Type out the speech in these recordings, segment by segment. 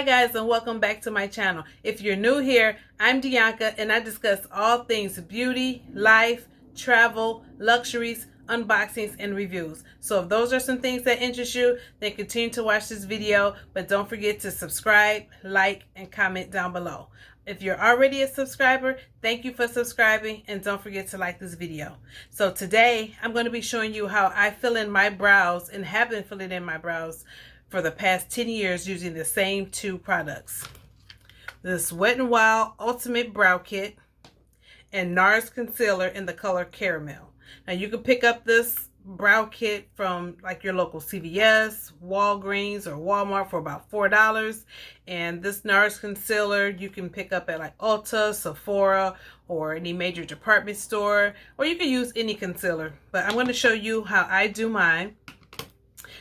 Hi guys, and welcome back to my channel. If you're new here, I'm Dianca and I discuss all things beauty, life, travel, luxuries, unboxings, and reviews. So if those are some things that interest you, then continue to watch this video, but don't forget to subscribe, like, and comment down below. If you're already a subscriber, thank you for subscribing, and don't forget to like this video. So today, I'm going to be showing you how I fill in my brows and have been filling in my brows for the past 10 years using the same two products. This Wet n Wild Ultimate Brow Kit and NARS Concealer in the color Caramel. Now you can pick up this brow kit from like your local CVS, Walgreens, or Walmart for about $4. And this NARS Concealer you can pick up at like Ulta, Sephora, or any major department store, or you can use any concealer. But I'm going to show you how I do mine.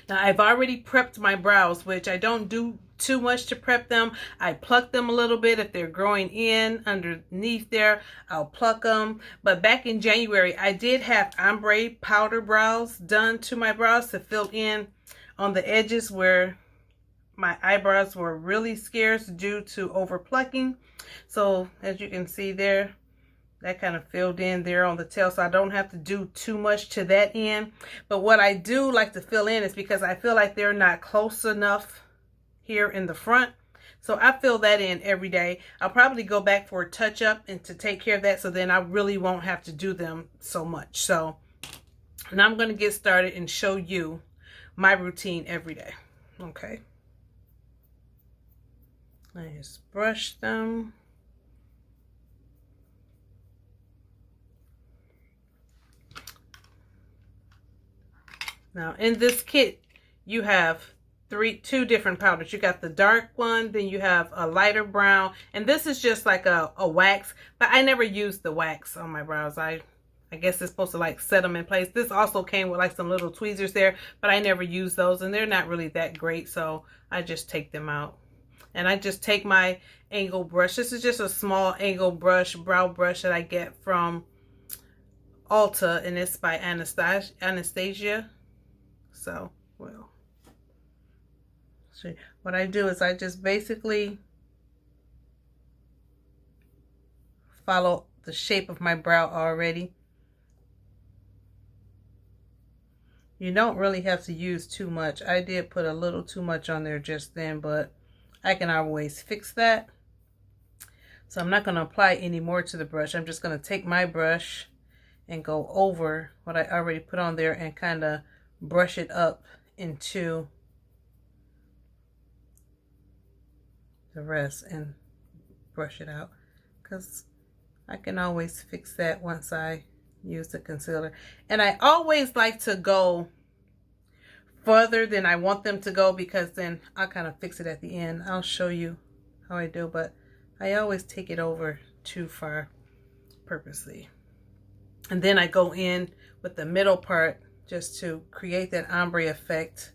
Now, I've already prepped my brows, which I don't do too much to prep them. I pluck them a little bit. If they're growing in underneath there, I'll pluck them. But back in January, I did have ombre powder brows done to my brows to fill in on the edges where my eyebrows were really scarce due to over plucking. So as you can see there, that kind of filled in there on the tail, so I don't have to do too much to that end. But what I do like to fill in is because I feel like they're not close enough here in the front. So I fill that in every day. I'll probably go back for a touch-up and to take care of that, so then I really won't have to do them so much. So now I'm going to get started and show you my routine every day. Okay. I just brush them. Now in this kit, you have two different powders. You got the dark one, then you have a lighter brown, and this is just like a wax, but I never used the wax on my brows. I guess it's supposed to like set them in place. This also came with like some little tweezers there, but I never use those, and they're not really that great, so I just take them out. And I just take my angle brush. This is just a small angle brush, brow brush that I get from Ulta, and it's by Anastasia. So, well, see, what I do is I just basically follow the shape of my brow already. You don't really have to use too much. I did put a little too much on there just then, but I can always fix that. So I'm not going to apply any more to the brush. I'm just going to take my brush and go over what I already put on there and kind of brush it up into the rest and brush it out, because I can always fix that once I use the concealer. And I always like to go further than I want them to go, because then I'll kind of fix it at the end. I'll show you how I do, but I always take it over too far purposely. And then I go in with the middle part just to create that ombre effect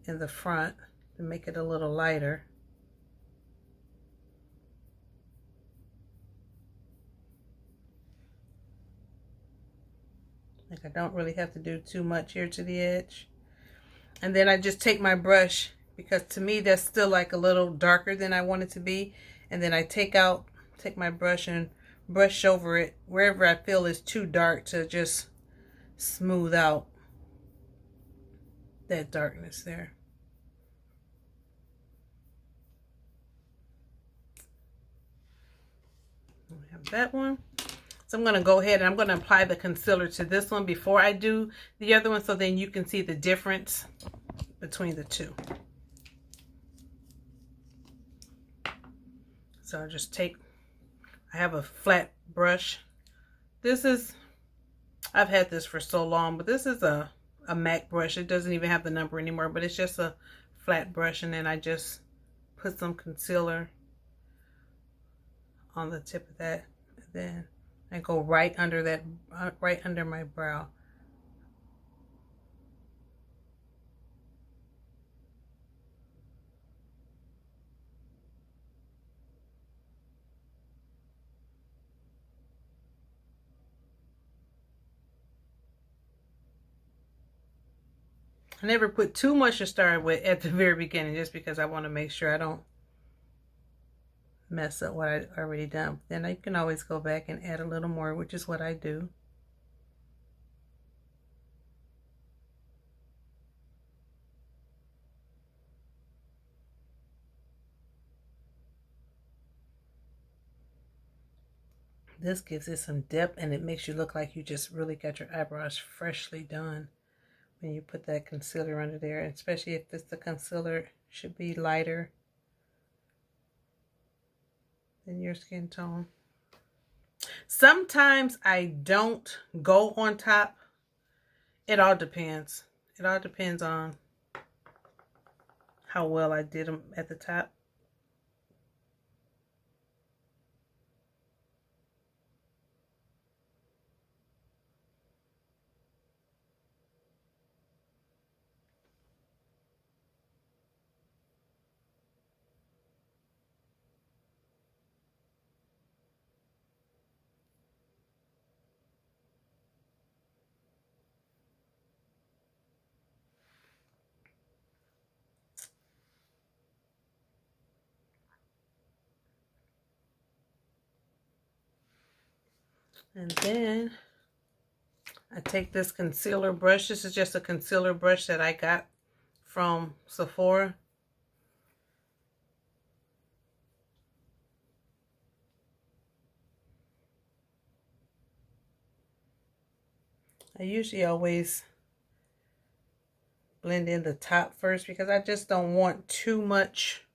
in the front to make it a little lighter. Like I don't really have to do too much here to the edge. And then I just take my brush, because to me that's still like a little darker than I want it to be. And then I take my brush and brush over it wherever I feel is too dark to just smooth out that darkness there. We have that one. So I'm going to go ahead and I'm going to apply the concealer to this one before I do the other one, so then you can see the difference between the two. So I just take, I have a flat brush. I've had this for so long, but this is a MAC brush. It doesn't even have the number anymore, but it's just a flat brush. And then I just put some concealer on the tip of that. And then I go right under that, right under my brow. I never put too much to start with at the very beginning, just because I want to make sure I don't mess up what I already done. Then I can always go back and add a little more, which is what I do. This gives it some depth, and it makes you look like you just really got your eyebrows freshly done when you put that concealer under there, especially if the concealer should be lighter than your skin tone. Sometimes I don't go on top. It all depends. It all depends on how well I did them at the top. And then I take this concealer brush. This is just a concealer brush that I got from Sephora. I usually always blend in the top first because I just don't want too much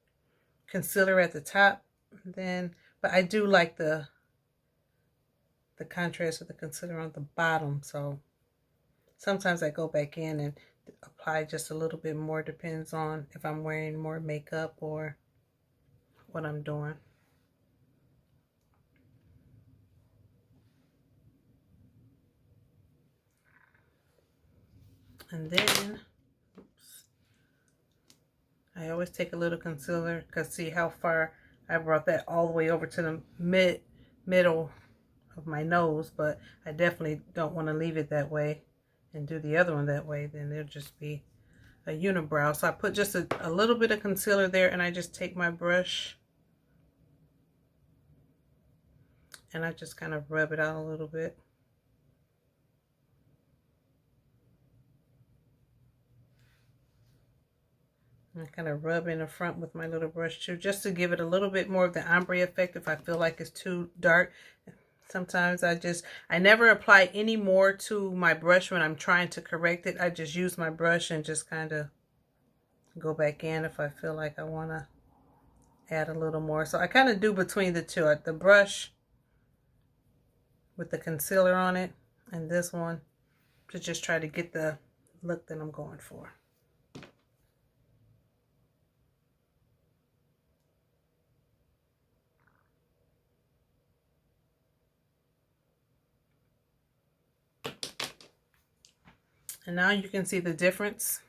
concealer at the top. Then, but I do like the contrast of the concealer on the bottom. So sometimes I go back in and apply just a little bit more. Depends on if I'm wearing more makeup or what I'm doing. And then, oops, I always take a little concealer because see how far I brought that all the way over to the middle of my nose, but I definitely don't want to leave it that way and do the other one that way. Then it'll just be a unibrow. So I put just a little bit of concealer there, and I just take my brush and I just kind of rub it out a little bit. And I kind of rub in the front with my little brush too, just to give it a little bit more of the ombre effect if I feel like it's too dark. Sometimes I never apply any more to my brush when I'm trying to correct it. I just use my brush and just kind of go back in if I feel like I want to add a little more. So I kind of do between the two, the brush with the concealer on it and this one, to just try to get the look that I'm going for. And now you can see the difference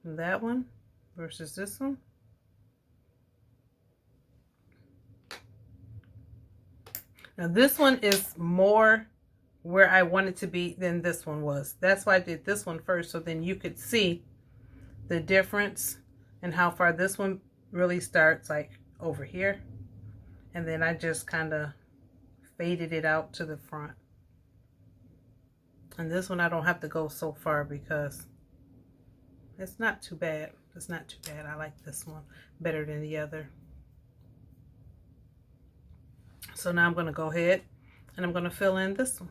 in that one versus this one. Now this one is more where I wanted to be than this one was. That's why I did this one first, so then you could see the difference and how far this one really starts, like over here. And then I just kind of faded it out to the front. And this one I don't have to go so far because it's not too bad. It's not too bad. I like this one better than the other. So now I'm going to go ahead and I'm going to fill in this one.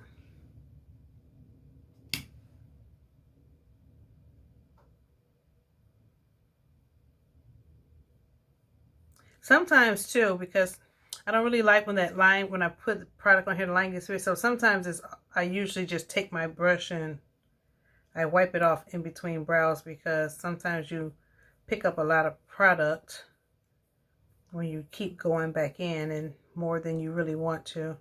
Sometimes too, because I don't really like when that line, when I put the product on here, the line gets weird. So sometimes I usually just take my brush and I wipe it off in between brows, because sometimes you pick up a lot of product when you keep going back in, and more than you really want to.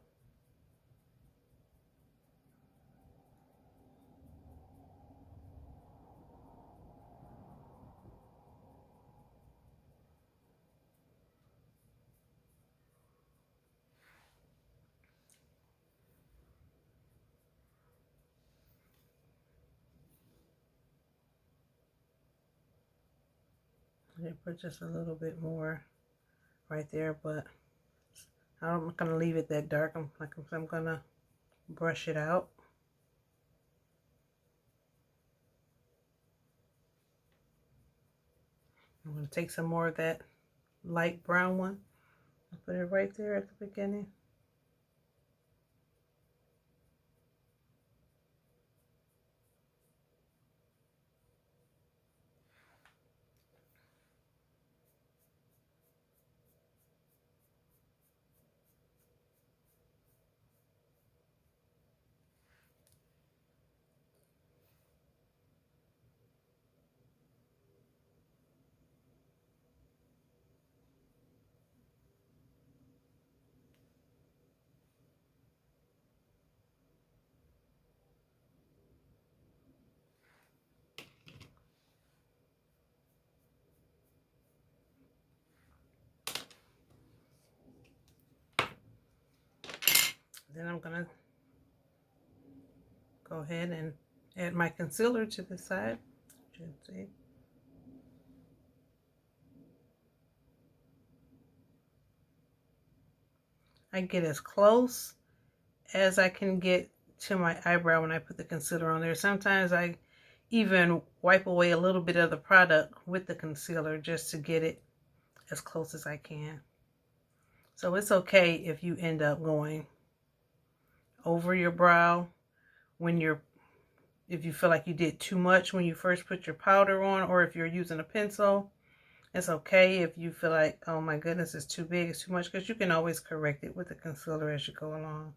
I put just a little bit more right there, but I'm not going to leave it that dark. I'm going to brush it out. I'm going to take some more of that light brown one. I'll put it right there at the beginning. Then I'm going to go ahead and add my concealer to the side. You can see. I get as close as I can get to my eyebrow when I put the concealer on there. Sometimes I even wipe away a little bit of the product with the concealer just to get it as close as I can. So it's okay if you end up going over your brow when if you feel like you did too much when you first put your powder on, or if you're using a pencil. It's okay if you feel like, oh my goodness, it's too big, it's too much, because you can always correct it with the concealer as you go along.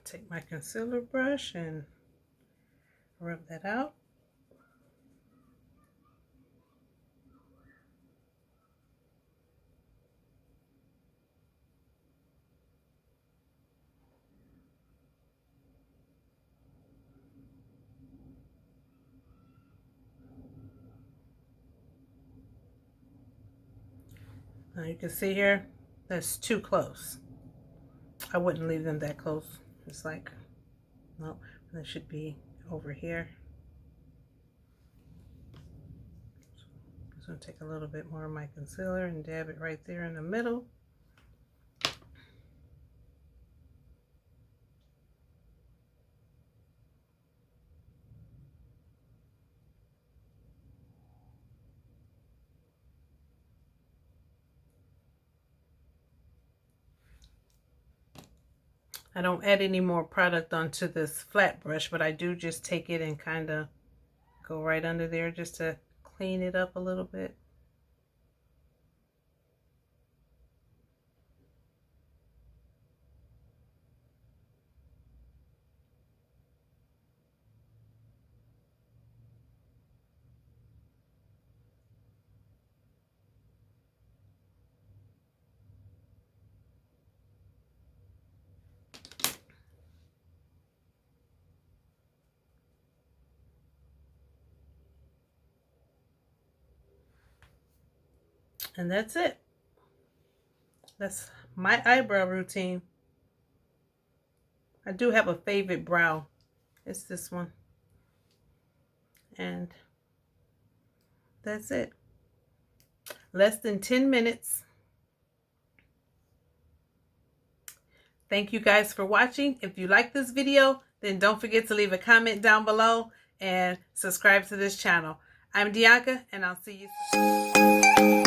Take my concealer brush and rub that out. Now you can see here, that's too close. I wouldn't leave them that close. It's like, no, that should be over here. I'm just going to take a little bit more of my concealer and dab it right there in the middle. I don't add any more product onto this flat brush, but I do just take it and kind of go right under there just to clean it up a little bit. And that's it. That's my eyebrow routine. I do have a favorite brow. It's this one. And that's it. Less than 10 minutes. Thank you guys for watching. If you like this video, then don't forget to leave a comment down below and subscribe to this channel. I'm Dianca, and I'll see you soon.